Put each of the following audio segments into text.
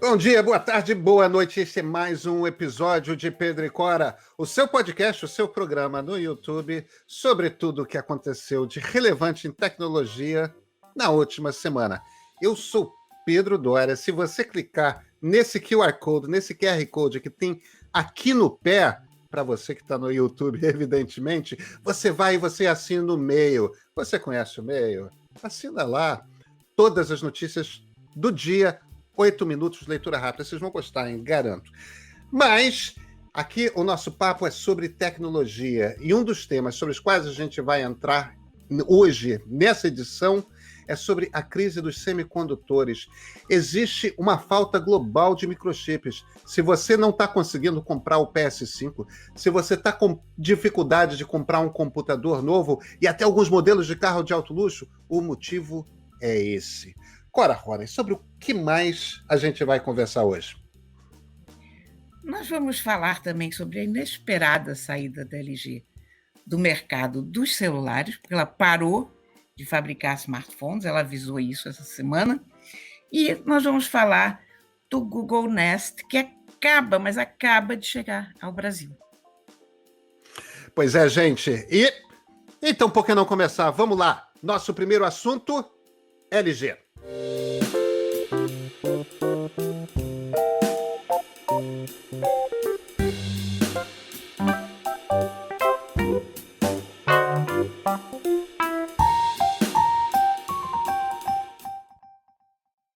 Bom dia, boa tarde, boa noite. Este é mais um episódio de Pedro e Cora, o seu podcast, o seu programa no YouTube sobre tudo o que aconteceu de relevante em tecnologia na última semana. Eu sou Pedro Dória. Se você clicar nesse QR Code, nesse QR Code que tem aqui no pé, para você que está no YouTube, evidentemente, você vai e você assina o Meio. Você conhece o Meio? Assina lá todas as notícias do dia. 8 minutos, leitura rápida. Vocês vão gostar, hein? Garanto. Mas aqui o nosso papo é sobre tecnologia. E um dos temas sobre os quais a gente vai entrar hoje, nessa edição, é sobre a crise dos semicondutores. Existe uma falta global de microchips. Se você não está conseguindo comprar o PS5, se você está com dificuldade de comprar um computador novo e até alguns modelos de carro de alto luxo, o motivo é esse. Cora Ronen, sobre o que mais a gente vai conversar hoje? Nós vamos falar também sobre a inesperada saída da LG do mercado dos celulares, porque ela parou de fabricar smartphones, ela avisou isso essa semana. E nós vamos falar do Google Nest, que acaba de chegar ao Brasil. Pois é, gente. E então, por que não começar? Vamos lá. Nosso primeiro assunto, LG.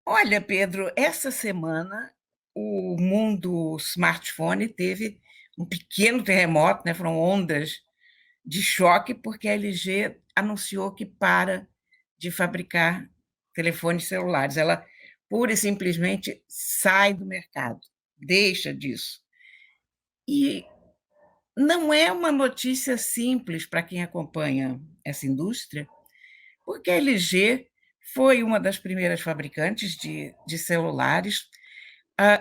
Olha, Pedro, essa semana o mundo smartphone teve um pequeno terremoto, né? Foram ondas de choque, porque a LG anunciou que para de fabricar telefones celulares. Ela pura e simplesmente sai do mercado, deixa disso. E não é uma notícia simples para quem acompanha essa indústria, porque a LG foi uma das primeiras fabricantes de celulares.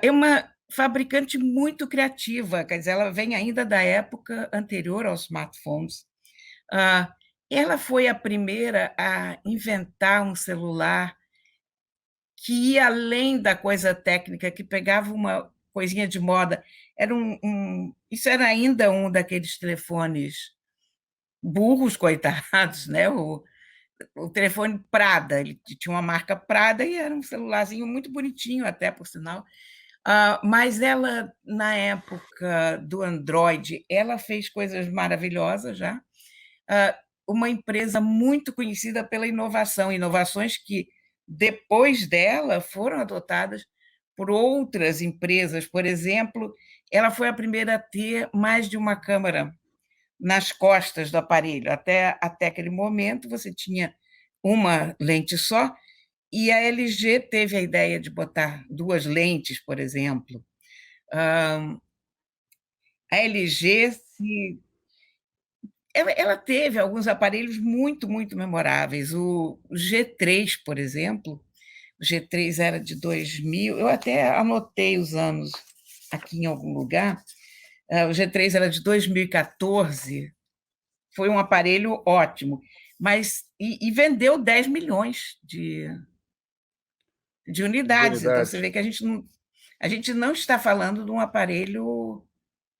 É uma fabricante muito criativa, quer dizer, ela vem ainda da época anterior aos smartphones. Ah, Ela foi a primeira a inventar um celular que ia além da coisa técnica, que pegava uma coisinha de moda. Isso era ainda um daqueles telefones burros, coitados, né? O telefone Prada, ele tinha uma marca Prada e era um celularzinho muito bonitinho, até por sinal. Mas ela, na época do Android, ela fez coisas maravilhosas já. Uma empresa muito conhecida pela inovação, inovações que, depois dela, foram adotadas por outras empresas. Por exemplo, ela foi a primeira a ter mais de uma câmera nas costas do aparelho. Até aquele momento, você tinha uma lente só, e a LG teve a ideia de botar duas lentes, por exemplo. A LG ela teve alguns aparelhos muito, muito memoráveis. O G3, por exemplo, o G3 era de 2000, eu até anotei os anos aqui em algum lugar. O G3 era de 2014, foi um aparelho ótimo, mas e vendeu 10 milhões de De unidades. Então, você unidades. vê que a gente não está falando de um aparelho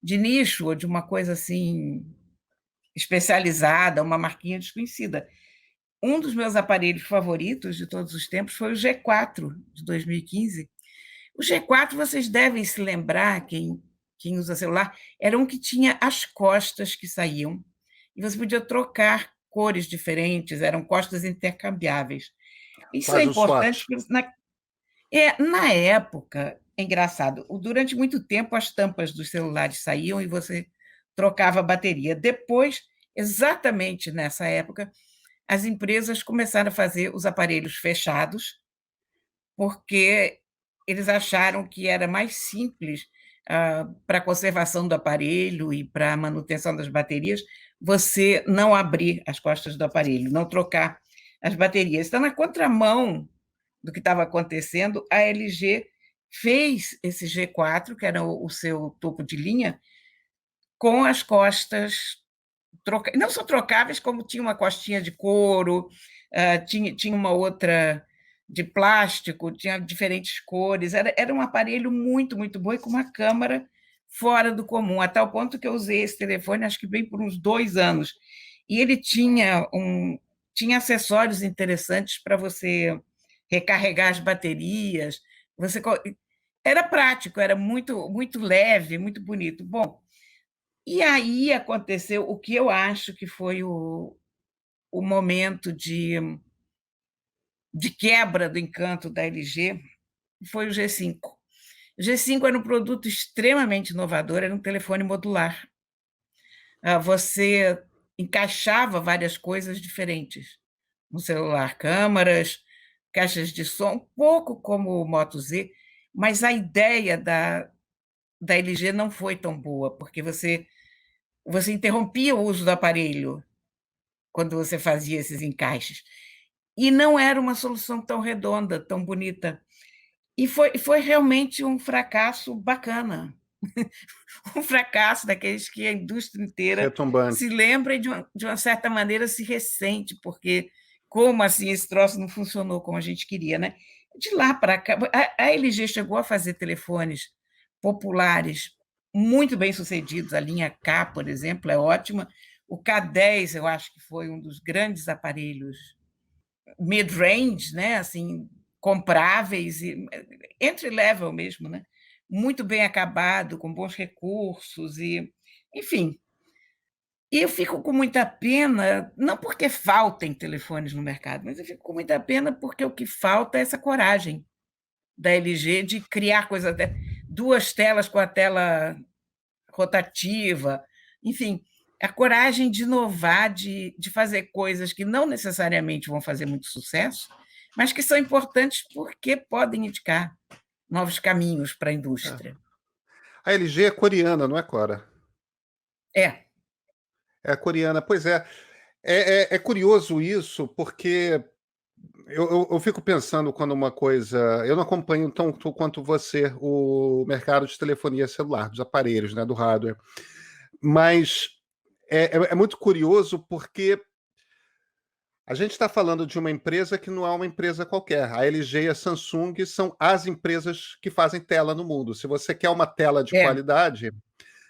de nicho ou de uma coisa assim especializada, uma marquinha desconhecida. Um dos meus aparelhos favoritos de todos os tempos foi o G4 de 2015. O G4, vocês devem se lembrar, quem usa celular, era um que tinha as costas que saíam, e você podia trocar cores diferentes, eram costas intercambiáveis. Isso é Quase um importante, SWAT. porque na época, é engraçado, durante muito tempo as tampas dos celulares saíam e você trocava a bateria. Depois, exatamente nessa época, as empresas começaram a fazer os aparelhos fechados, porque eles acharam que era mais simples, para a conservação do aparelho e para a manutenção das baterias, você não abrir as costas do aparelho, não trocar as baterias. Então, na contramão do que estava acontecendo, a LG fez esse G4, que era o seu topo de linha, com as costas não só trocáveis, como tinha uma costinha de couro, tinha uma outra de plástico, tinha diferentes cores, era um aparelho muito, muito bom e com uma câmera fora do comum, a tal ponto que eu usei esse telefone, acho que bem por uns 2 anos. E ele tinha acessórios interessantes para você recarregar as baterias. Era prático, era muito, muito leve, muito bonito. Bom, e aí aconteceu o que eu acho que foi o momento de quebra do encanto da LG, foi o G5. O G5 era um produto extremamente inovador, era um telefone modular. Você encaixava várias coisas diferentes no celular, câmaras, caixas de som, um pouco como o Moto Z, mas a ideia da LG não foi tão boa, porque você interrompia o uso do aparelho quando você fazia esses encaixes. E não era uma solução tão redonda, tão bonita. E foi realmente um fracasso bacana. Um fracasso daqueles que a indústria inteira Retumbante. se lembra e, de uma certa maneira, se ressente, porque como assim esse troço não funcionou como a gente queria, né? De lá para cá, a LG chegou a fazer telefones populares muito bem sucedidos, a linha K, por exemplo, é ótima. O K10, eu acho que foi um dos grandes aparelhos mid-range, né? Assim, compráveis e entry-level mesmo, né? Muito bem acabado, com bons recursos e, enfim. E eu fico com muita pena, não porque faltem telefones no mercado, mas eu fico com muita pena porque o que falta é essa coragem da LG de criar coisas, 2 telas com a tela rotativa, enfim, a coragem de inovar, de fazer coisas que não necessariamente vão fazer muito sucesso, mas que são importantes porque podem indicar novos caminhos para a É. indústria. A LG é coreana, não é, Cora? É, É coreana, pois é. É curioso isso, porque eu fico pensando quando uma coisa. Eu não acompanho tanto quanto você o mercado de telefonia celular, dos aparelhos, né, do hardware. Mas é muito curioso porque a gente está falando de uma empresa que não é uma empresa qualquer. A LG e a Samsung são as empresas que fazem tela no mundo. Se você quer uma tela de é. qualidade,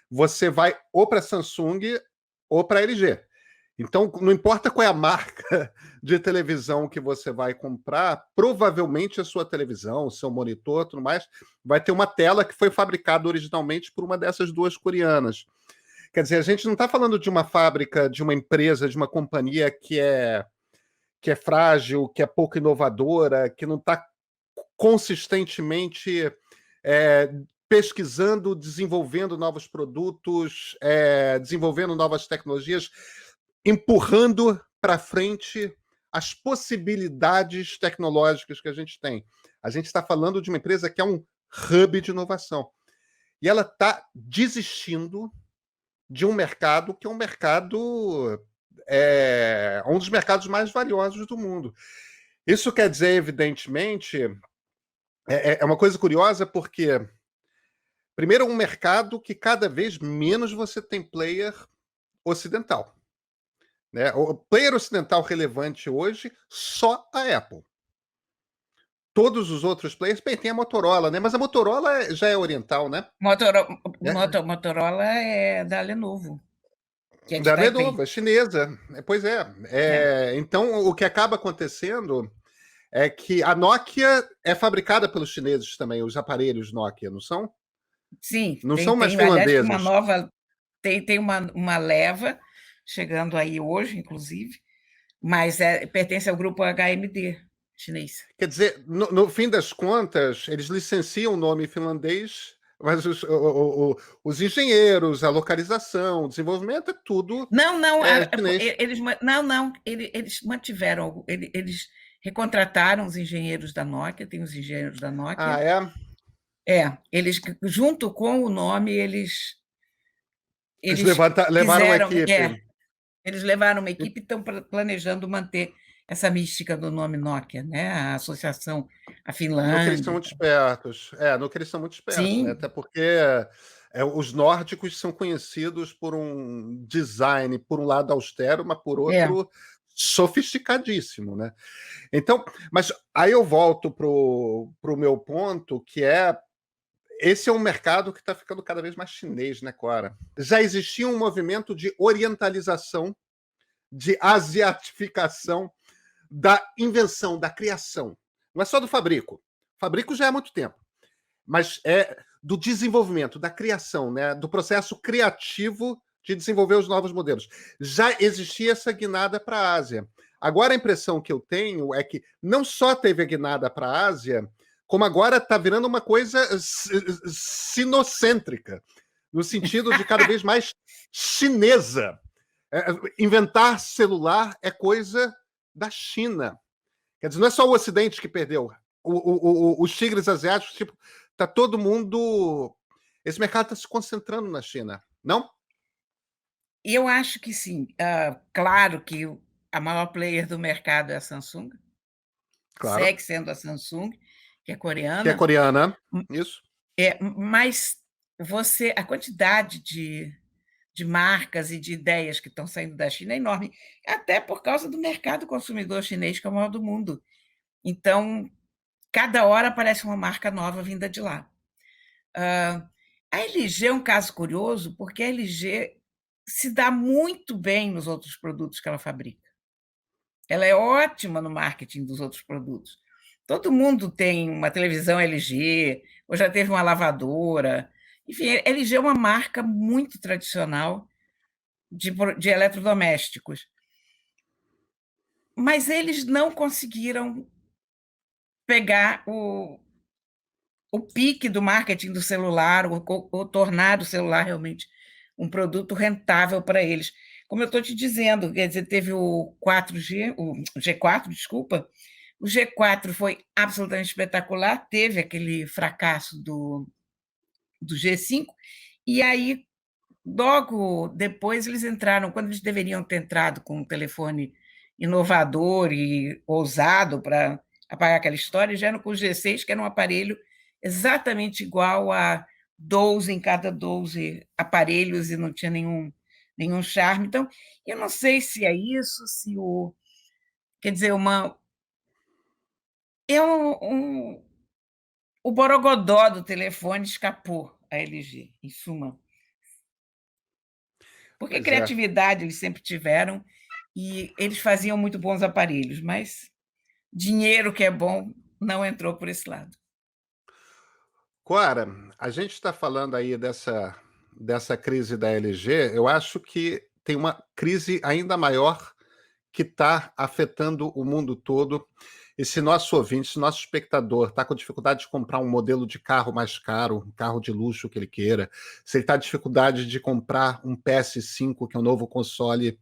você vai ou para a Samsung ou para a LG. Então, não importa qual é a marca de televisão que você vai comprar, provavelmente a sua televisão, o seu monitor, tudo mais, vai ter uma tela que foi fabricada originalmente por uma dessas duas coreanas. Quer dizer, a gente não está falando de uma fábrica, de uma empresa, de uma companhia que é frágil, que é pouco inovadora, que não está consistentemente é, pesquisando, desenvolvendo novos produtos, desenvolvendo novas tecnologias, empurrando para frente as possibilidades tecnológicas que a gente tem. A gente está falando de uma empresa que é um hub de inovação. E ela está desistindo de um mercado que é um mercado, um dos mercados mais valiosos do mundo. Isso quer dizer, evidentemente, é uma coisa curiosa, porque, primeiro, é um mercado que cada vez menos você tem player ocidental. Né? O player ocidental relevante hoje, só a Apple. Todos os outros players, bem, tem a Motorola, né? Mas a Motorola já é oriental, né? Motorola é da Lenovo, que é de Da Taipei. Lenovo, é chinesa. Pois é. É. Então, o que acaba acontecendo é que a Nokia é fabricada pelos chineses também, os aparelhos Nokia, não são? Sim, Não tem, são mais tem, aliás, tem uma finlandeses. nova, tem uma leva chegando aí hoje, inclusive, mas pertence ao grupo HMD chinês. Quer dizer, no fim das contas, eles licenciam o nome finlandês, mas os engenheiros, a localização, o desenvolvimento, é tudo Não, não, chinês. eles mantiveram, eles recontrataram os engenheiros da Nokia, tem os engenheiros da Ah, Nokia. é? Eles, junto com o nome, Eles eles levaram a quiseram, equipe. eles levaram uma equipe e estão planejando manter essa mística do nome Nokia, né? A associação, a No que eles são Finlândia. muito espertos. No que eles são muito espertos, né? Sim, Até porque os nórdicos são conhecidos por um design, por um lado austero, mas por é. outro sofisticadíssimo, né? Então, mas aí eu volto para o meu ponto, que é esse é um mercado que está ficando cada vez mais chinês, né, Cora? Já existia um movimento de orientalização, de asiatificação da invenção, da criação. Não é só do fabrico. Fabrico já é há muito tempo, mas é do desenvolvimento, da criação, né? Do processo criativo de desenvolver os novos modelos. Já existia essa guinada para a Ásia. Agora a impressão que eu tenho é que não só teve a guinada para a Ásia, como agora está virando uma coisa sinocêntrica, no sentido de cada vez mais chinesa. Inventar celular é coisa da China. Quer dizer, não é só o Ocidente que perdeu. Os tigres asiáticos, tipo, tá todo mundo. Esse mercado está se concentrando na China, não? Eu acho que sim. Claro que a maior player do mercado é a Samsung, Claro. segue sendo a Samsung, que é Que é coreana, coreana, isso. mas a quantidade de marcas e de ideias que estão saindo da China é enorme, até por causa do mercado consumidor chinês, que é o maior do mundo. Então, cada hora aparece uma marca nova vinda de lá. A LG é um caso curioso, porque a LG se dá muito bem nos outros produtos que ela fabrica. Ela é ótima no marketing dos outros produtos. Todo mundo tem uma televisão LG, ou já teve uma lavadora. Enfim, a LG é uma marca muito tradicional de eletrodomésticos. Mas eles não conseguiram pegar o pique do marketing do celular, ou tornar o celular realmente um produto rentável para eles. Como eu estou te dizendo, quer dizer, teve o 4G, o G4, desculpa. O G4 foi absolutamente espetacular, teve aquele fracasso do G5, e aí, logo depois, eles entraram, quando eles deveriam ter entrado com um telefone inovador e ousado para apagar aquela história, já eram com o G6, que era um aparelho exatamente igual a 12 em cada 12 aparelhos e não tinha nenhum charme. Então, eu não sei se é isso, se o. Quer dizer, é o borogodó do telefone escapou a LG, em suma. Porque Pois é. criatividade eles sempre tiveram e eles faziam muito bons aparelhos, mas dinheiro que é bom não entrou por esse lado. Cora, a gente está falando aí dessa crise da LG. Eu acho que tem uma crise ainda maior que está afetando o mundo todo. E se nosso ouvinte, se nosso espectador está com dificuldade de comprar um modelo de carro mais caro, um carro de luxo que ele queira, se ele está com dificuldade de comprar um PS5, que é o novo console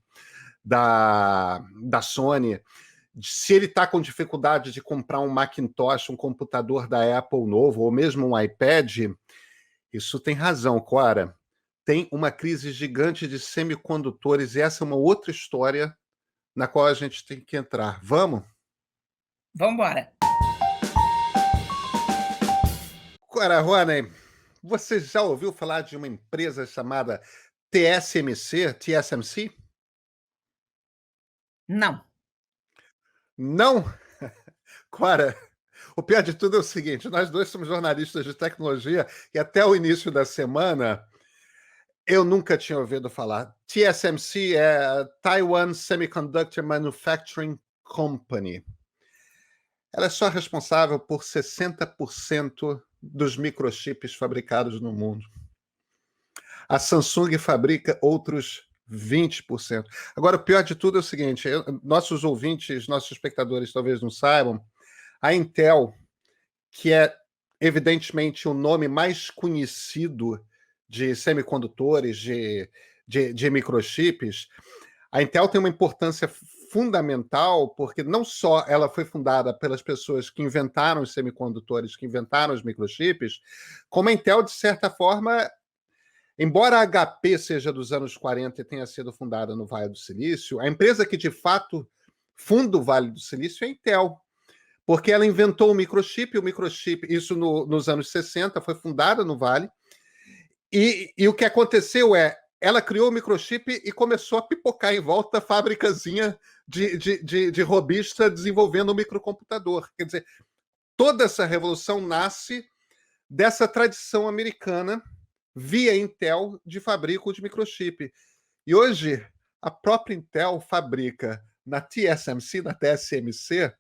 da Sony, se ele está com dificuldade de comprar um Macintosh, um computador da Apple novo, ou mesmo um iPad, isso tem razão, Cora. Tem uma crise gigante de semicondutores, e essa é uma outra história na qual a gente tem que entrar. Vamos? Vamos embora. Cora Roney, você já ouviu falar de uma empresa chamada TSMC? Não. Não? Cora, o pior de tudo é o seguinte: nós dois somos jornalistas de tecnologia e até o início da semana eu nunca tinha ouvido falar. TSMC é Taiwan Semiconductor Manufacturing Company. Ela é só responsável por 60% dos microchips fabricados no mundo. A Samsung fabrica outros 20%. Agora, o pior de tudo é o seguinte: nossos ouvintes, nossos espectadores talvez não saibam, a Intel, que é evidentemente o nome mais conhecido de semicondutores, de microchips, a Intel tem uma importância fundamental, porque não só ela foi fundada pelas pessoas que inventaram os semicondutores, que inventaram os microchips, como a Intel, de certa forma, embora a HP seja dos anos 40 e tenha sido fundada no Vale do Silício, a empresa que de fato funda o Vale do Silício é a Intel, porque ela inventou o microchip, isso nos anos 60, foi fundada no Vale, e o que aconteceu é, ela criou o microchip e começou a pipocar em volta a fábricazinha de robista desenvolvendo o microcomputador. Quer dizer, toda essa revolução nasce dessa tradição americana via Intel de fabrico de microchip. E hoje, a própria Intel fabrica na TSMC, na TSMC,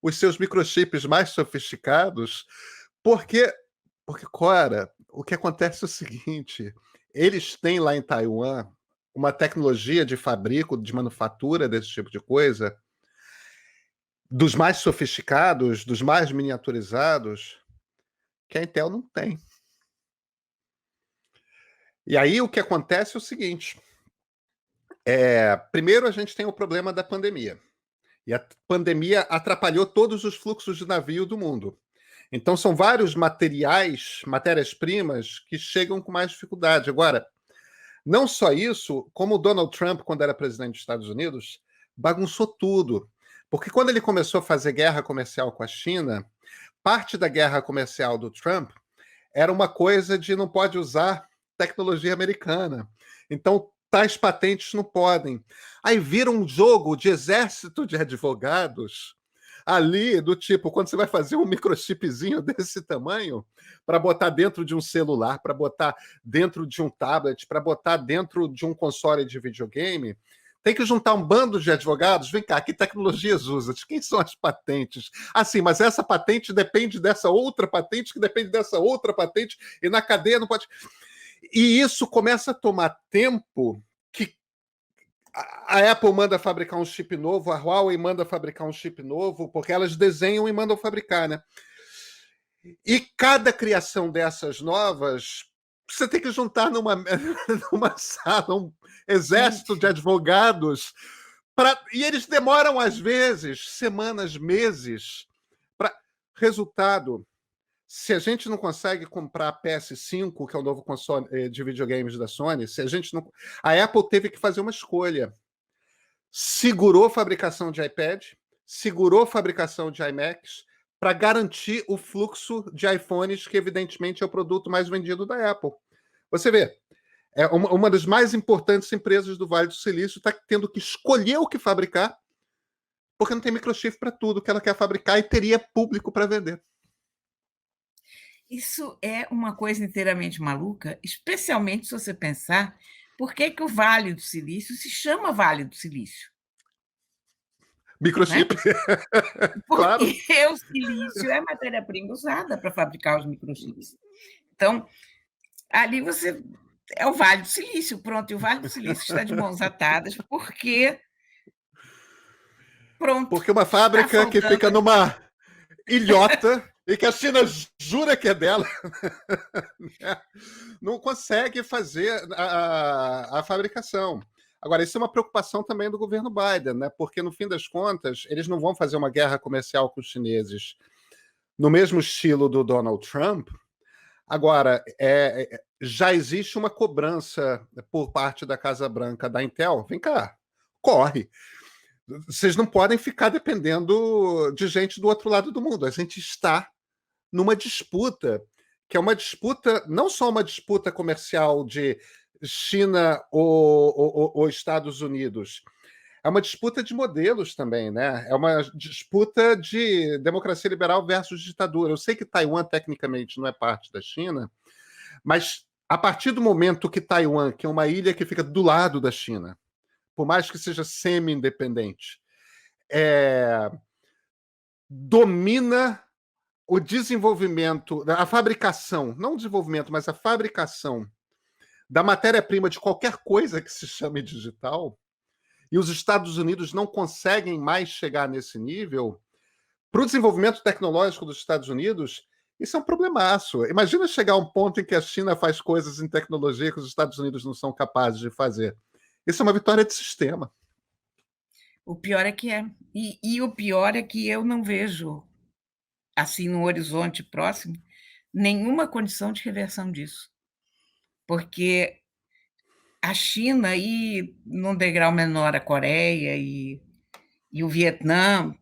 os seus microchips mais sofisticados, porque, Cora, o que acontece é o seguinte, eles têm lá em Taiwan uma tecnologia de fabrico, de manufatura desse tipo de coisa, dos mais sofisticados, dos mais miniaturizados, que a Intel não tem. E aí o que acontece é o seguinte, primeiro a gente tem o problema da pandemia. E a pandemia atrapalhou todos os fluxos de navio do mundo. Então, são vários materiais, matérias-primas, que chegam com mais dificuldade. Agora, não só isso, como o Donald Trump, quando era presidente dos Estados Unidos, bagunçou tudo. Porque quando ele começou a fazer guerra comercial com a China, parte da guerra comercial do Trump era uma coisa de não pode usar tecnologia americana. Então, tais patentes não podem. Aí vira um jogo de exército de advogados ali, do tipo, quando você vai fazer um microchipzinho desse tamanho, para botar dentro de um celular, para botar dentro de um tablet, para botar dentro de um console de videogame, tem que juntar um bando de advogados. Vem cá, que tecnologias usa? De quem são as patentes? Ah, sim, mas essa patente depende dessa outra patente, que depende dessa outra patente, e na cadeia não pode. E isso começa a tomar tempo que a Apple manda fabricar um chip novo, a Huawei manda fabricar um chip novo, porque elas desenham e mandam fabricar, né? E cada criação dessas novas, você tem que juntar numa, numa sala um exército de advogados, e eles demoram, às vezes, semanas, meses. Resultado, se a gente não consegue comprar a PS5, que é o novo console de videogames da Sony, se a gente não. A Apple teve que fazer uma escolha. Segurou a fabricação de iPad, segurou a fabricação de iMacs, para garantir o fluxo de iPhones, que evidentemente é o produto mais vendido da Apple. Você vê, é uma das mais importantes empresas do Vale do Silício está tendo que escolher o que fabricar, porque não tem microchip para tudo que ela quer fabricar e teria público para vender. Isso é uma coisa inteiramente maluca, especialmente se você pensar por que o Vale do Silício se chama Vale do Silício. Microchip. Né? Claro. Porque o silício é a matéria-prima usada para fabricar os microchips. Então, ali você. É o Vale do Silício, pronto, e o Vale do Silício está de mãos atadas, porque. Pronto. Porque uma fábrica que fica numa ilhota e que a China jura que é dela, não consegue fazer a fabricação. Agora, isso é uma preocupação também do governo Biden, né? Porque, no fim das contas, eles não vão fazer uma guerra comercial com os chineses no mesmo estilo do Donald Trump. Agora, já existe uma cobrança por parte da Casa Branca da Intel. Vem cá, corre. Vocês não podem ficar dependendo de gente do outro lado do mundo. A gente está numa disputa, que é uma disputa, não só uma disputa comercial de China ou Estados Unidos, é uma disputa de modelos também, né? É uma disputa de democracia liberal versus ditadura. Eu sei que Taiwan, tecnicamente, não é parte da China, mas a partir do momento que Taiwan, que é uma ilha que fica do lado da China, por mais que seja semi-independente, domina o desenvolvimento, a fabricação, não o desenvolvimento, mas a fabricação da matéria-prima de qualquer coisa que se chame digital, e os Estados Unidos não conseguem mais chegar nesse nível, para o desenvolvimento tecnológico dos Estados Unidos, isso é um problemaço. Imagina chegar a um ponto em que a China faz coisas em tecnologia que os Estados Unidos não são capazes de fazer. Isso é uma vitória de sistema. O pior é que é. E o pior é que eu não vejo, assim, no horizonte próximo, nenhuma condição de reversão disso. Porque a China e, num degrau menor, a Coreia e o Vietnã,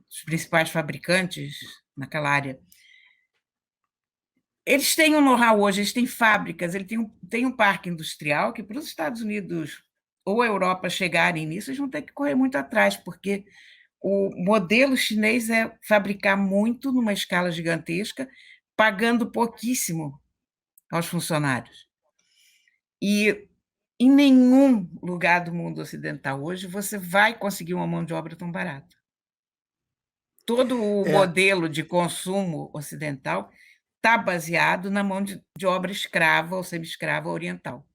os principais fabricantes naquela área, Eles têm um know-how hoje, eles têm fábricas, ele tem um parque industrial que, para os Estados Unidos ou a Europa chegarem nisso, eles vão ter que correr muito atrás, porque o modelo chinês é fabricar muito numa escala gigantesca, pagando pouquíssimo aos funcionários. E em nenhum lugar do mundo ocidental hoje você vai conseguir uma mão de obra tão barata. Todo o É, modelo de consumo ocidental está baseado na mão de obra escrava ou semi-escrava oriental.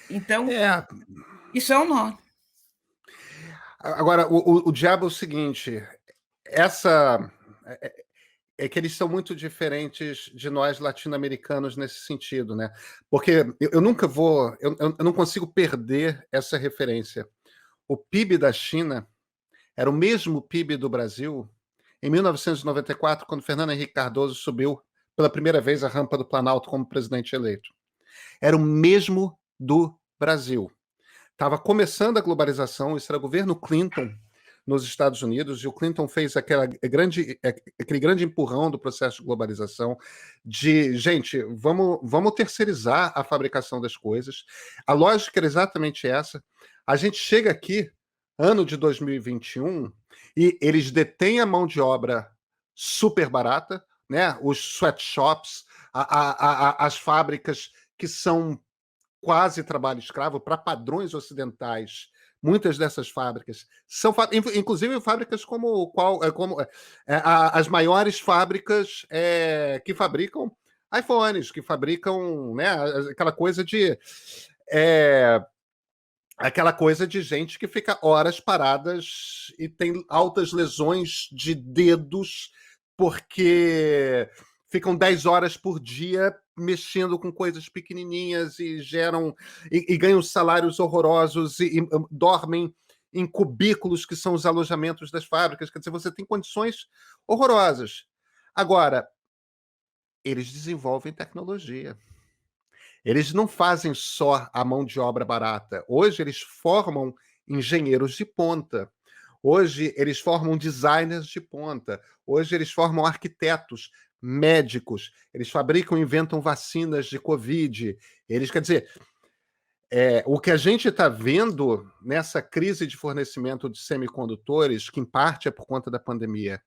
Então, é. isso é um nó. Agora, o diabo é o seguinte: essa é que eles são muito diferentes de nós latino-americanos nesse sentido, né? Porque eu nunca vou, eu não consigo perder essa referência. O PIB da China era o mesmo PIB do Brasil em 1994, quando Fernando Henrique Cardoso subiu pela primeira vez a rampa do Planalto como presidente eleito. Era o mesmo do Brasil. Estava começando a globalização, isso era o governo Clinton nos Estados Unidos, e o Clinton fez aquele grande empurrão do processo de globalização de, gente, vamos terceirizar a fabricação das coisas. A lógica era exatamente essa. A gente chega aqui, ano de 2021, e eles detêm a mão de obra super barata, né? Os sweatshops, as fábricas que são quase trabalho escravo para padrões ocidentais. Muitas dessas fábricas são, inclusive, fábricas como as maiores fábricas que fabricam iPhones, que fabricam, né, é, aquela coisa de gente que fica horas paradas e tem altas lesões de dedos porque ficam 10 horas por dia mexendo com coisas pequenininhas e ganham salários horrorosos e dormem em cubículos que são os alojamentos das fábricas. Quer dizer, você tem condições horrorosas. Agora, eles desenvolvem tecnologia. Eles não fazem só a mão de obra barata. Hoje eles formam engenheiros de ponta. Hoje eles formam designers de ponta. Hoje eles formam arquitetos, médicos. Eles fabricam e inventam vacinas de Covid. Quer dizer, o que a gente está vendo nessa crise de fornecimento de semicondutores, que em parte é por conta da pandemia,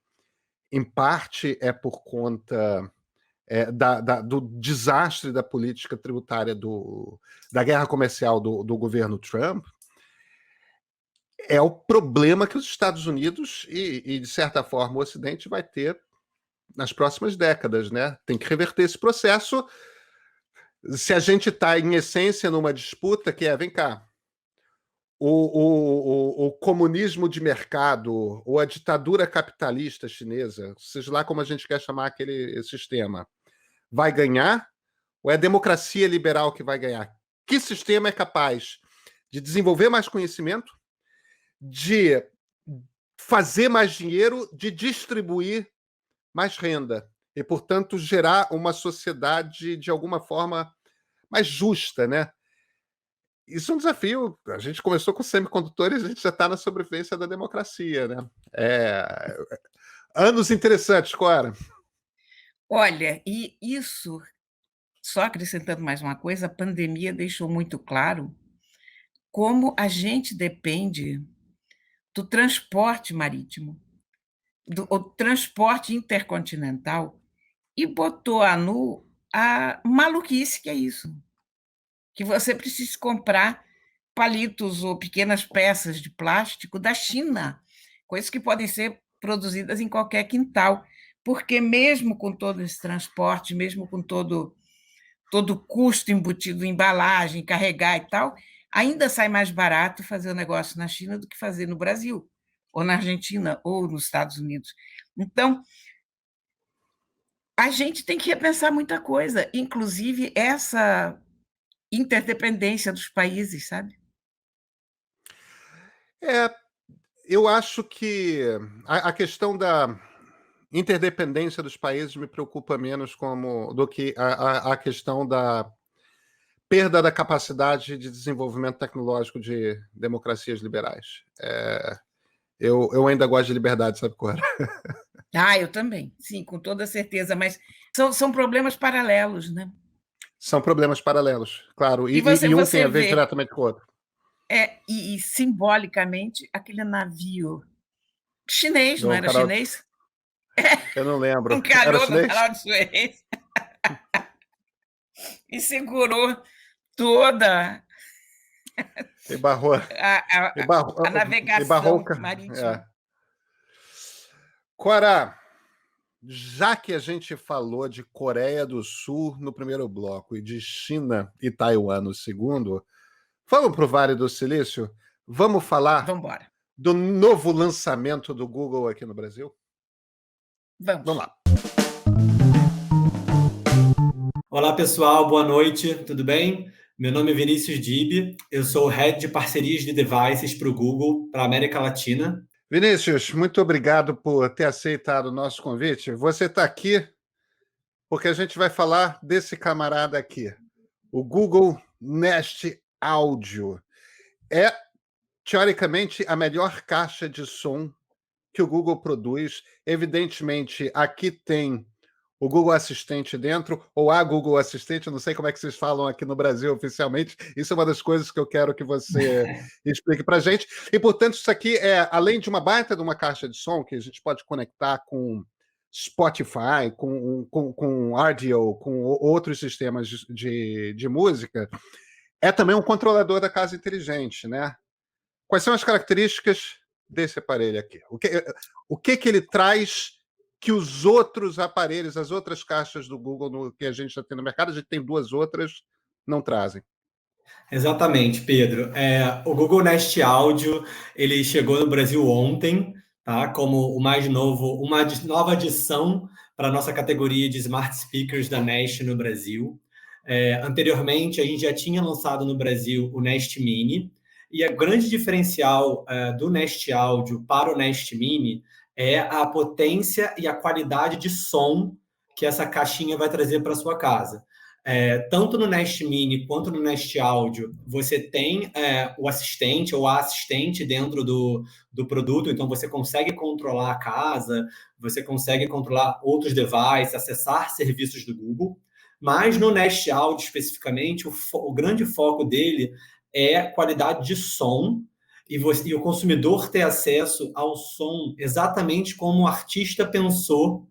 em parte é por conta do desastre da política tributária da guerra comercial do governo Trump, é o problema que os Estados Unidos de certa forma, o Ocidente vai ter nas próximas décadas, né? Tem que reverter esse processo. Se a gente está, em essência, numa disputa que vem cá, o comunismo de mercado ou a ditadura capitalista chinesa, seja lá como a gente quer chamar aquele sistema, vai ganhar ou é a democracia liberal que vai ganhar? Que sistema é capaz de desenvolver mais conhecimento, de fazer mais dinheiro, de distribuir mais renda e, portanto, gerar uma sociedade de alguma forma mais justa, né? Isso é um desafio. A gente começou com semicondutores, a gente já está na sobrevivência da democracia, né? Anos interessantes, Cora. Olha, e isso, só acrescentando mais uma coisa, a pandemia deixou muito claro como a gente depende do transporte marítimo, do transporte intercontinental, e botou a nu a maluquice que é isso, que você precisa comprar palitos ou pequenas peças de plástico da China, coisas que podem ser produzidas em qualquer quintal, porque mesmo com todo esse transporte, mesmo com todo o custo embutido em embalagem, carregar e tal, ainda sai mais barato fazer o negócio na China do que fazer no Brasil, ou na Argentina, ou nos Estados Unidos. Então, a gente tem que repensar muita coisa, inclusive essa interdependência dos países, sabe? Eu acho que a questão da interdependência dos países me preocupa menos do que a questão da perda da capacidade de desenvolvimento tecnológico de democracias liberais. Eu ainda gosto de liberdade, sabe, Cora? Eu também, sim, com toda certeza, mas são problemas paralelos, né? São problemas paralelos, claro, E e um tem você a ver vê, diretamente com o outro. e simbolicamente, aquele navio chinês, não No era canal, chinês? eu não lembro. Era Encalhou no chinês? canal de Suez e segurou toda E barrou, a, e a, a barrou, e barrou. navegação marítima. É. Cora, já que a gente falou de Coreia do Sul no primeiro bloco e de China e Taiwan no segundo, vamos para o Vale do Silício? Vamos falar Vamos embora, do novo lançamento do Google aqui no Brasil? Vamos vamos. lá. Olá pessoal, boa noite, tudo bem? Meu nome é Vinícius Dib, eu sou o Head de Parcerias de Devices para o Google, para a América Latina. Vinícius, muito obrigado por ter aceitado o nosso convite. Você está aqui porque a gente vai falar desse camarada aqui, o Google Nest Audio. É, teoricamente, a melhor caixa de som que o Google produz. Evidentemente, aqui tem o Google Assistente dentro, ou a Google Assistente, eu não sei como é que vocês falam aqui no Brasil oficialmente. Isso é uma das coisas que eu quero que você explique para a gente. E, portanto, isso aqui é, além de uma baita de uma caixa de som, que a gente pode conectar com Spotify, com Rdio, com outros sistemas de música, é também um controlador da casa inteligente, né? Quais são as características desse aparelho aqui? O que ele traz que os outros aparelhos, as outras caixas do Google que a gente já tem no mercado, a gente tem duas outras, não trazem? Exatamente, Pedro. O Google Nest Audio, ele chegou no Brasil ontem, tá? Como o mais novo, nova adição para a nossa categoria de Smart Speakers da Nest no Brasil. Anteriormente, a gente já tinha lançado no Brasil o Nest Mini, e o grande diferencial do Nest Audio para o Nest Mini é a potência e a qualidade de som que essa caixinha vai trazer para sua casa. Tanto no Nest Mini quanto no Nest Audio, você tem o assistente ou a assistente dentro do produto, então você consegue controlar a casa, você consegue controlar outros devices, acessar serviços do Google, mas no Nest Audio especificamente, o grande foco dele é qualidade de som e o consumidor ter acesso ao som exatamente como o artista pensou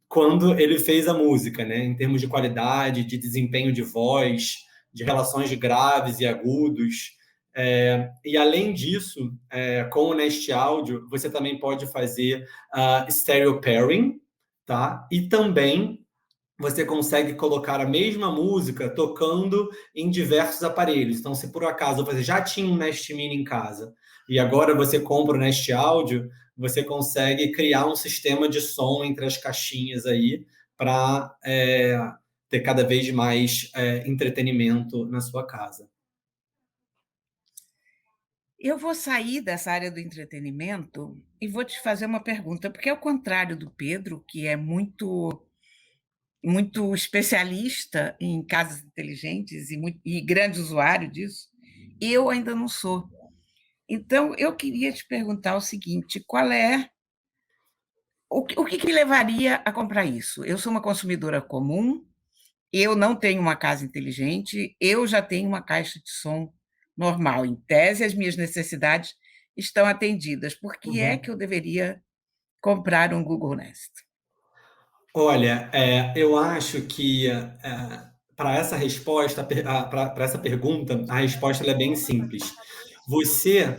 quando ele fez a música, né? Em termos de qualidade, de desempenho de voz, de relações de graves e agudos. E além disso, com o Nest Audio, você também pode fazer stereo pairing, tá? E também você consegue colocar a mesma música tocando em diversos aparelhos. Então, se por acaso você já tinha um Nest Mini em casa e agora você compra o Nest Audio, você consegue criar um sistema de som entre as caixinhas aí para ter cada vez mais entretenimento na sua casa. Eu vou sair dessa área do entretenimento e vou te fazer uma pergunta, porque ao contrário do Pedro, que é muito especialista em casas inteligentes e grande usuário disso, eu ainda não sou. Então, eu queria te perguntar o seguinte: qual é o que levaria a comprar isso? Eu sou uma consumidora comum, eu não tenho uma casa inteligente, eu já tenho uma caixa de som normal. Em tese, as minhas necessidades estão atendidas. Por que é que eu deveria comprar um Google Nest? Olha, eu acho que para essa resposta, para essa pergunta, a resposta ela é bem simples. Você,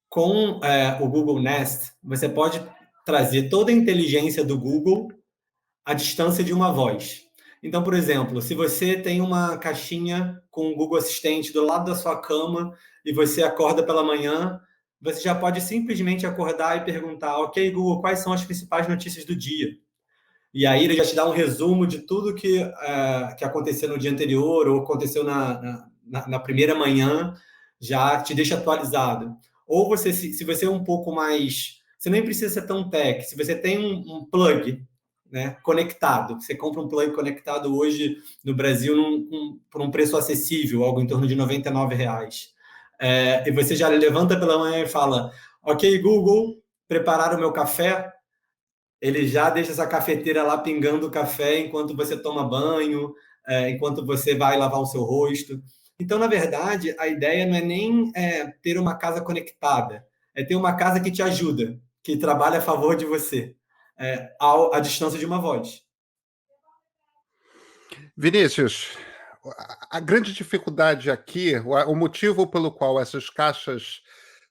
com o Google Nest, você pode trazer toda a inteligência do Google à distância de uma voz. Então, por exemplo, se você tem uma caixinha com o Google Assistente do lado da sua cama e você acorda pela manhã, você já pode simplesmente acordar e perguntar: Ok, Google, quais são as principais notícias do dia? E aí ele já te dá um resumo de tudo que aconteceu no dia anterior ou aconteceu na primeira manhã, já te deixa atualizado. Ou você, se você é um pouco mais... Você nem precisa ser tão tech. Se você tem um plug, né, conectado, você compra um plug conectado hoje no Brasil por um preço acessível, algo em torno de R$ 99. E você já levanta pela manhã e fala: Ok, Google, preparar o meu café. ele já deixa essa cafeteira lá pingando o café enquanto você toma banho, enquanto você vai lavar o seu rosto. Então, na verdade, a ideia não é nem ter uma casa conectada, é ter uma casa que te ajuda, que trabalha a favor de você, à distância de uma voz. Vinícius, a grande dificuldade aqui, o motivo pelo qual essas caixas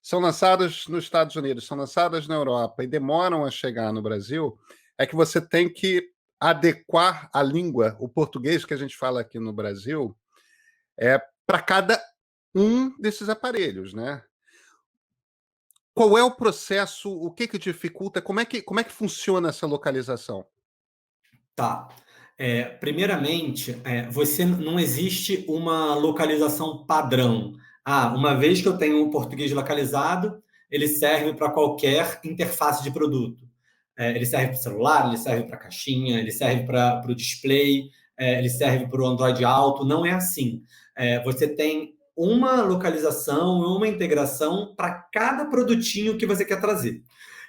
são lançadas nos Estados Unidos, são lançadas na Europa e demoram a chegar no Brasil, é que você tem que adequar a língua, o português que a gente fala aqui no Brasil, para cada um desses aparelhos, né? Qual é o processo? O que dificulta? Como é que funciona essa localização? Tá. Primeiramente, você não existe uma localização padrão. Uma vez que eu tenho um português localizado, ele serve para qualquer interface de produto. Ele serve para o celular, ele serve para a caixinha, ele serve para o display, ele serve para o Android Auto. Não é assim. Você tem uma localização, uma integração para cada produtinho que você quer trazer.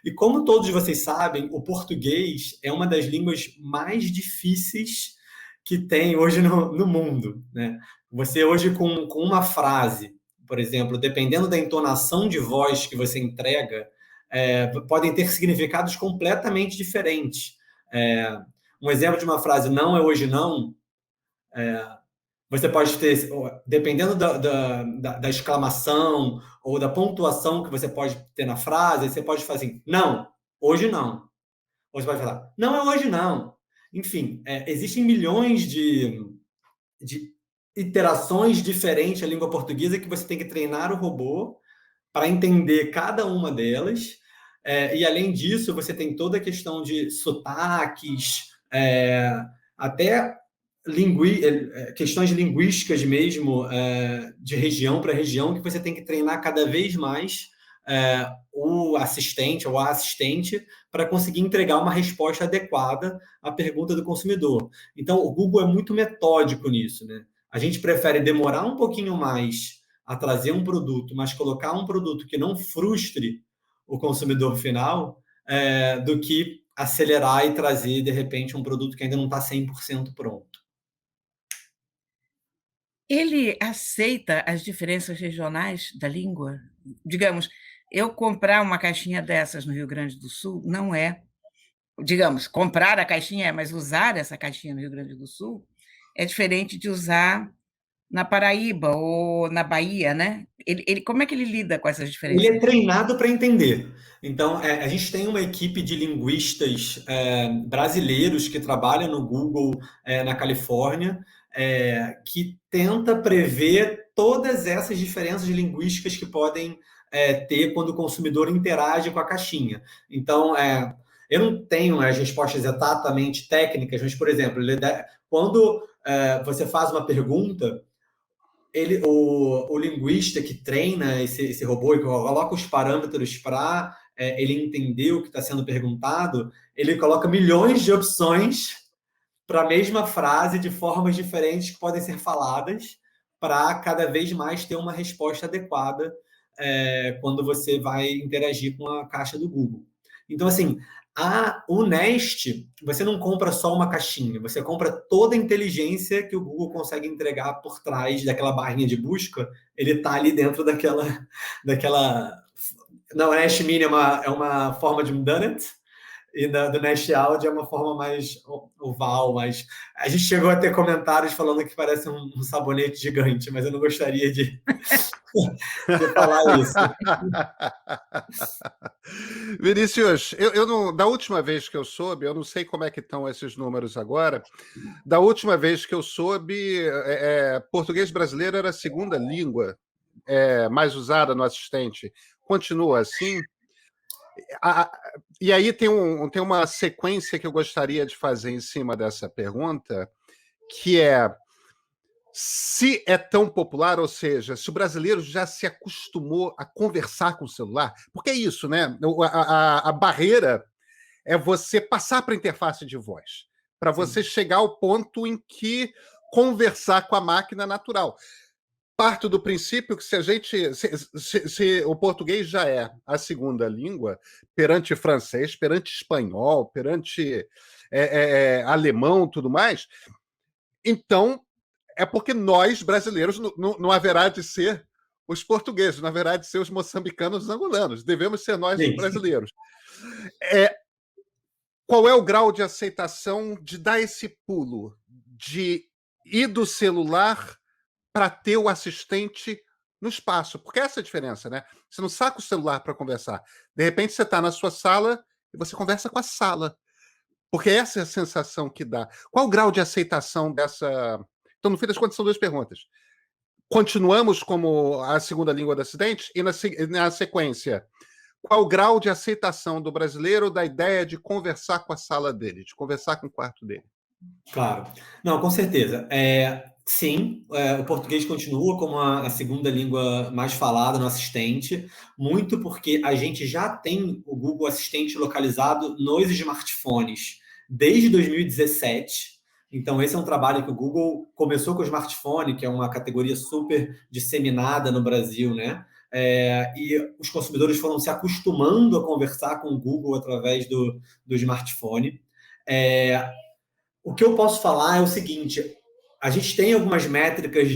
E como todos vocês sabem, o português é uma das línguas mais difíceis que tem hoje no mundo, né? Você hoje, com uma frase, por exemplo, dependendo da entonação de voz que você entrega, podem ter significados completamente diferentes. Um exemplo de uma frase, não é hoje não, você pode ter, dependendo da exclamação ou da pontuação que você pode ter na frase, você pode fazer assim, não, hoje não. Ou você pode falar, não é hoje não. Enfim, existem milhões de iterações diferentes da língua portuguesa que você tem que treinar o robô para entender cada uma delas. E, além disso, você tem toda a questão de sotaques, até questões linguísticas mesmo, de região para região, que você tem que treinar cada vez mais o assistente ou a assistente para conseguir entregar uma resposta adequada à pergunta do consumidor. Então, o Google é muito metódico nisso, né? A gente prefere demorar um pouquinho mais a trazer um produto, mas colocar um produto que não frustre o consumidor final, do que acelerar e trazer, de repente, um produto que ainda não está 100% pronto. Ele aceita as diferenças regionais da língua? Digamos, eu comprar uma caixinha dessas no Rio Grande do Sul não é, digamos, comprar a caixinha mas usar essa caixinha no Rio Grande do Sul é diferente de usar na Paraíba ou na Bahia, né? Como é que ele lida com essas Ele diferenças? é treinado para entender. Então, a gente tem uma equipe de linguistas brasileiros que trabalham no Google, na Califórnia, que tenta prever todas essas diferenças linguísticas que podem ter quando o consumidor interage com a caixinha. Então, eu não tenho as respostas exatamente técnicas, mas, por exemplo, quando você faz uma pergunta, o linguista que treina esse robô e coloca os parâmetros para ele entender o que está sendo perguntado, ele coloca milhões de opções para a mesma frase de formas diferentes que podem ser faladas para cada vez mais ter uma resposta adequada quando você vai interagir com a caixa do Google. Então, assim, o Nest, você não compra só uma caixinha, você compra toda a inteligência que o Google consegue entregar por trás daquela barrinha de busca, ele está ali dentro daquela... Não, o Nest Mini é uma forma de um donut, e do Nest Audio é uma forma mais oval, mas a gente chegou a ter comentários falando que parece um sabonete gigante, mas eu não gostaria de falar isso. Vinícius, eu não, da última vez que eu soube, eu não sei como é que estão esses números agora, da última vez que eu soube, português brasileiro era a segunda língua mais usada no assistente. Continua assim? E aí tem uma sequência que eu gostaria de fazer em cima dessa pergunta, que é se é tão popular, ou seja, se o brasileiro já se acostumou a conversar com o celular, porque é isso, né? A barreira é você passar para a interface de voz, para você chegar ao ponto em que conversar com a máquina é natural. parto do princípio que se o português já é a segunda língua, perante francês, perante espanhol, perante alemão, tudo mais, então é porque nós, brasileiros, não haverá de ser os portugueses, não haverá de ser os moçambicanos, os angolanos, devemos ser nós, os Sim. brasileiros. Qual é o grau de aceitação de dar esse pulo, de ir do celular para ter o assistente no espaço? Porque essa é a diferença, né? Você não saca o celular para conversar. De repente você está na sua sala e você conversa com a sala. Porque essa é a sensação que dá. Qual o grau de aceitação dessa... Então, no fim das contas, são duas perguntas. Continuamos como a segunda língua do Ocidente? E na sequência, qual o grau de aceitação do brasileiro da ideia de conversar com a sala dele, de conversar com o quarto dele? Claro. Não, com certeza. Sim, o português continua como a segunda língua mais falada no assistente, muito porque a gente já tem o Google Assistente localizado nos smartphones desde 2017. Então, esse é um trabalho que o Google começou com o smartphone, que é uma categoria super disseminada no Brasil, né? E os consumidores foram se acostumando a conversar com o Google através do smartphone. O que eu posso falar é o seguinte: a gente tem algumas métricas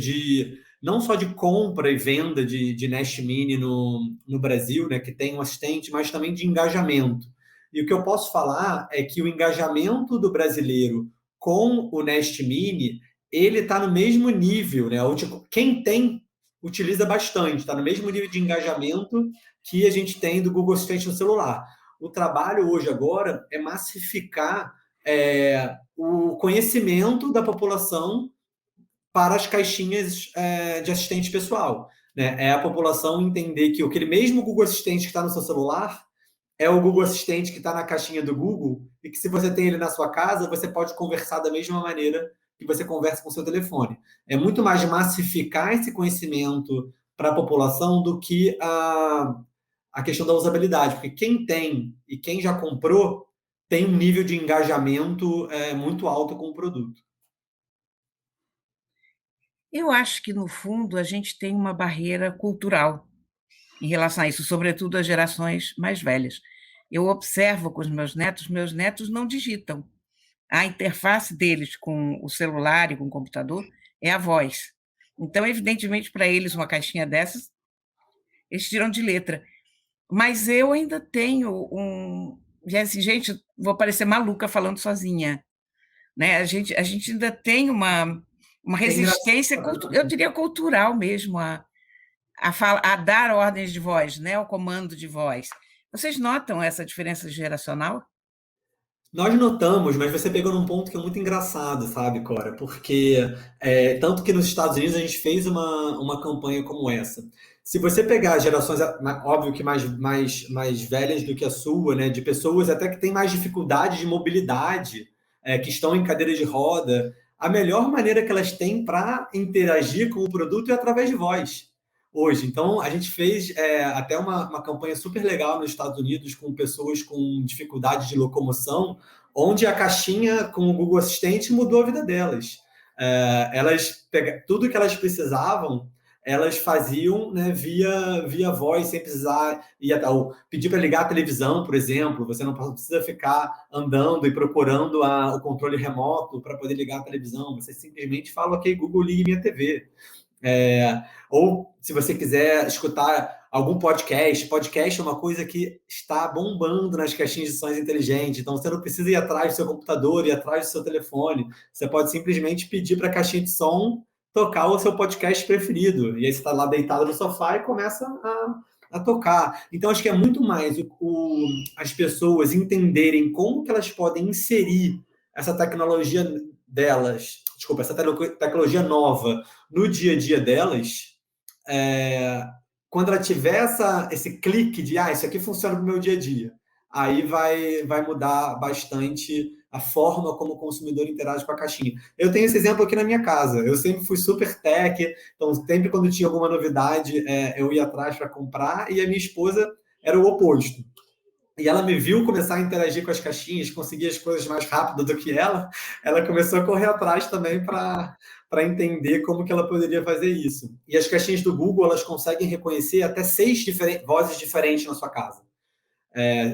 não só de compra e venda de Nest Mini no Brasil, né, que tem um assistente, mas também de engajamento. E o que eu posso falar é que o engajamento do brasileiro com o Nest Mini, ele está no mesmo nível, né? Quem tem utiliza bastante, está no mesmo nível de engajamento que a gente tem do Google Assistente no celular. O trabalho hoje agora é massificar o conhecimento da população para as caixinhas de assistente pessoal. Né? É a população entender que aquele mesmo Google Assistente que está no seu celular é o Google Assistente que está na caixinha do Google e que, se você tem ele na sua casa, você pode conversar da mesma maneira que você conversa com o seu telefone. É muito mais massificar esse conhecimento para a população do que a questão da usabilidade, porque quem tem e quem já comprou tem um nível de engajamento muito alto com o produto. Eu acho que, no fundo, a gente tem uma barreira cultural em relação a isso, sobretudo as gerações mais velhas. Eu observo com os meus netos não digitam. A interface deles com o celular e com o computador é a voz. Então, evidentemente, para eles, uma caixinha dessas, eles tiram de letra. Mas eu ainda tenho e assim, gente, vou parecer maluca falando sozinha, né? A gente ainda tem uma resistência, eu diria, cultural mesmo, a dar ordens de voz, né? O comando de voz. Vocês notam essa diferença geracional? Nós notamos, mas você pegou num ponto que é muito engraçado, sabe, Cora? Porque tanto que nos Estados Unidos a gente fez uma campanha como essa. Se você pegar gerações, óbvio que mais velhas do que a sua, né, de pessoas até que têm mais dificuldade de mobilidade, que estão em cadeira de roda, a melhor maneira que elas têm para interagir com o produto é através de voz hoje. Então, a gente fez até uma campanha super legal nos Estados Unidos com pessoas com dificuldade de locomoção, onde a caixinha com o Google Assistente mudou a vida delas. Tudo que elas precisavam, elas faziam, né, via voz, sem precisar pedir para ligar a televisão, por exemplo. Você não precisa ficar andando e procurando o controle remoto para poder ligar a televisão. Você simplesmente fala: ok, Google, ligue minha TV. Ou se você quiser escutar algum podcast é uma coisa que está bombando nas caixinhas de sons inteligentes. Então, você não precisa ir atrás do seu computador, ir atrás do seu telefone. Você pode simplesmente pedir para a caixinha de som tocar o seu podcast preferido. E aí você está lá deitado no sofá e começa a tocar. Então, acho que é muito mais as pessoas entenderem como que elas podem inserir essa tecnologia delas, essa tecnologia nova no dia a dia delas, quando ela tiver esse clique de isso aqui funciona no meu dia a dia, aí vai mudar bastante a forma como o consumidor interage com a caixinha. Eu tenho esse exemplo aqui na minha casa. Eu sempre fui super tech, então sempre quando tinha alguma novidade, eu ia atrás para comprar, e a minha esposa era o oposto. E ela me viu começar a interagir com as caixinhas, conseguir as coisas mais rápido do que ela começou a correr atrás também para para entender como que ela poderia fazer isso. E as caixinhas do Google, elas conseguem reconhecer até 6 vozes diferentes na sua casa.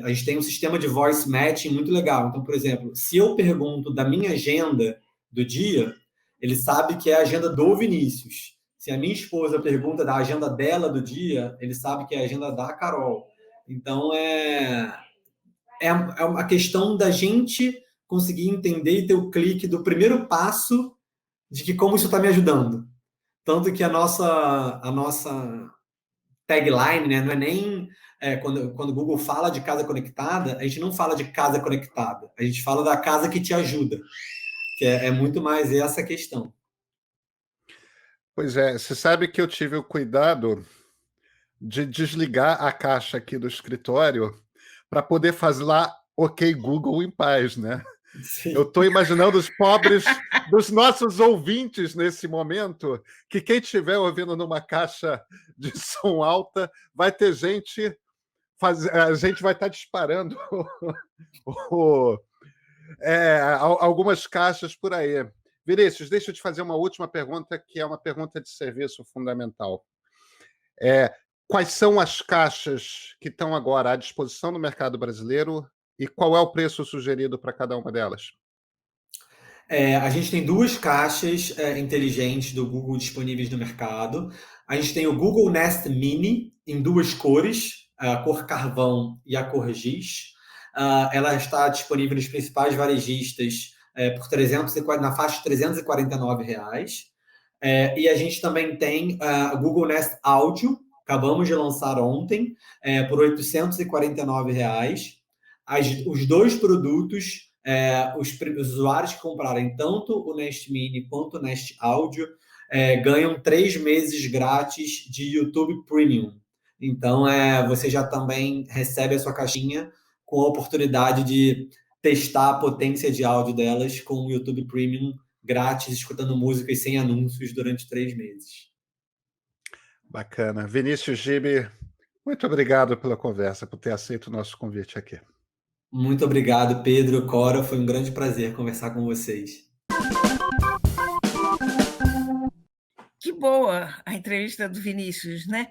A gente tem um sistema de voice matching muito legal. Então, por exemplo, se eu pergunto da minha agenda do dia, ele sabe que é a agenda do Vinícius. Se a minha esposa pergunta da agenda dela do dia, ele sabe que é a agenda da Carol. Então, é uma questão da gente conseguir entender e ter o clique do primeiro passo de que como isso está me ajudando. Tanto que a nossa tagline, né, não é nem quando o Google fala de casa conectada, a gente não fala de casa conectada, a gente fala da casa que te ajuda, que é muito mais essa questão. Pois é, você sabe que eu tive o cuidado de desligar a caixa aqui do escritório para poder fazer lá OK Google em paz, né? Sim. Eu estou imaginando os pobres dos nossos ouvintes nesse momento, que quem estiver ouvindo numa caixa de som alta, vai ter gente... a gente vai estar disparando algumas caixas por aí. Vinícius, deixa eu te fazer uma última pergunta, que é uma pergunta de serviço fundamental. Quais são as caixas que estão agora à disposição no mercado brasileiro e qual é o preço sugerido para cada uma delas? A gente tem 2 caixas inteligentes do Google disponíveis no mercado. A gente tem o Google Nest Mini em 2 cores, a cor carvão e a cor giz. Ela está disponível nos principais varejistas por na faixa de R$349. E a gente também tem o Google Nest Audio, acabamos de lançar ontem, por R$849. Os 2 produtos, os usuários que comprarem tanto o Nest Mini quanto o Nest Audio ganham 3 meses grátis de YouTube Premium. Então, você já também recebe a sua caixinha com a oportunidade de testar a potência de áudio delas com o YouTube Premium grátis, escutando músicas sem anúncios durante 3 meses. Bacana. Vinícius Gibi, muito obrigado pela conversa, por ter aceito o nosso convite aqui. Muito obrigado, Pedro, Cora. Foi um grande prazer conversar com vocês. Que boa a entrevista do Vinícius, né?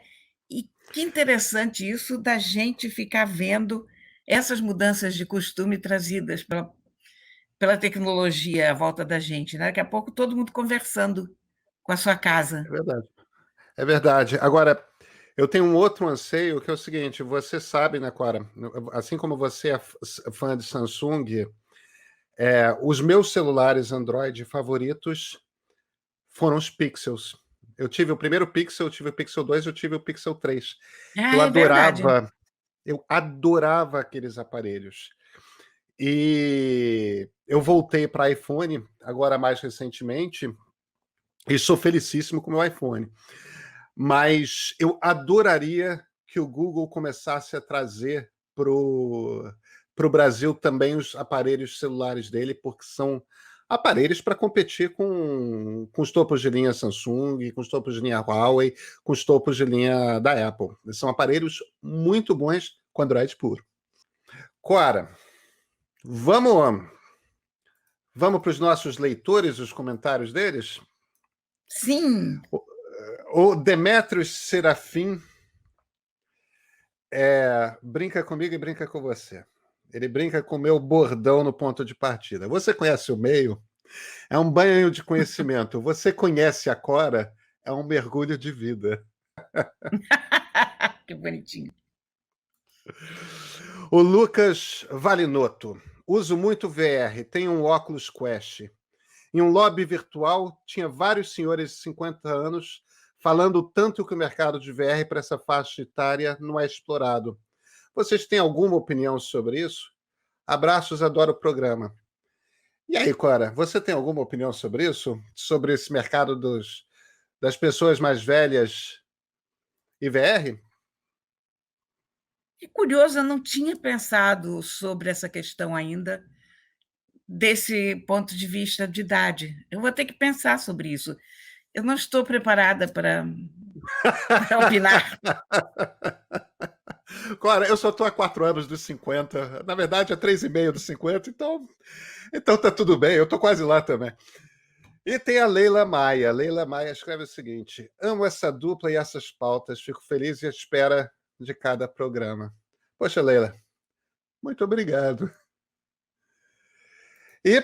E que interessante isso da gente ficar vendo essas mudanças de costume trazidas pela tecnologia à volta da gente, né? Daqui a pouco todo mundo conversando com a sua casa. É verdade. É verdade. Agora, eu tenho um outro anseio, que é o seguinte: você sabe, né, Cora, assim como você é fã de Samsung, os meus celulares Android favoritos foram os Pixels. Eu tive o primeiro Pixel, eu tive o Pixel 2, eu tive o Pixel 3. Eu É verdade. adorava aqueles aparelhos. E eu voltei para iPhone, agora mais recentemente, e sou felicíssimo com o meu iPhone. Mas eu adoraria que o Google começasse a trazer para o Brasil também os aparelhos celulares dele, porque são aparelhos para competir com os topos de linha Samsung, com os topos de linha Huawei, com os topos de linha da Apple. São aparelhos muito bons com Android puro. Cora, vamos para os nossos leitores, os comentários deles? Sim. O Demetrios Serafim brinca comigo e brinca com você. Ele brinca com o meu bordão no ponto de partida. Você conhece o meio? É um banho de conhecimento. Você conhece a Cora? É um mergulho de vida. Que bonitinho. O Lucas Valinotto. Uso muito VR. Tenho um óculos Quest. Em um lobby virtual, tinha vários senhores de 50 anos falando tanto que o mercado de VR para essa faixa etária não é explorado. Vocês têm alguma opinião sobre isso? Abraços, adoro o programa. E aí, Cora, você tem alguma opinião sobre isso? Sobre esse mercado das pessoas mais velhas e VR? Que curioso, eu não tinha pensado sobre essa questão ainda, desse ponto de vista de idade. Eu vou ter que pensar sobre isso. Eu não estou preparada para opinar. Cora, eu só estou há 4 anos dos 50. Na verdade, há 3,5 dos 50, então tá tudo bem. Eu estou quase lá também. E tem a Leila Maia. Leila Maia escreve o seguinte: amo essa dupla e essas pautas, fico feliz e à espera de cada programa. Poxa, Leila, muito obrigado. E,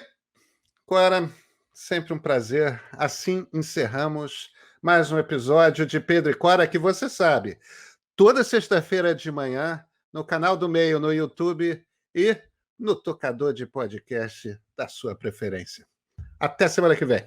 Cora, sempre um prazer. Assim encerramos mais um episódio de Pedro e Cora, que você sabe, toda sexta-feira de manhã, no canal do Meio, no YouTube e no tocador de podcast da sua preferência. Até semana que vem.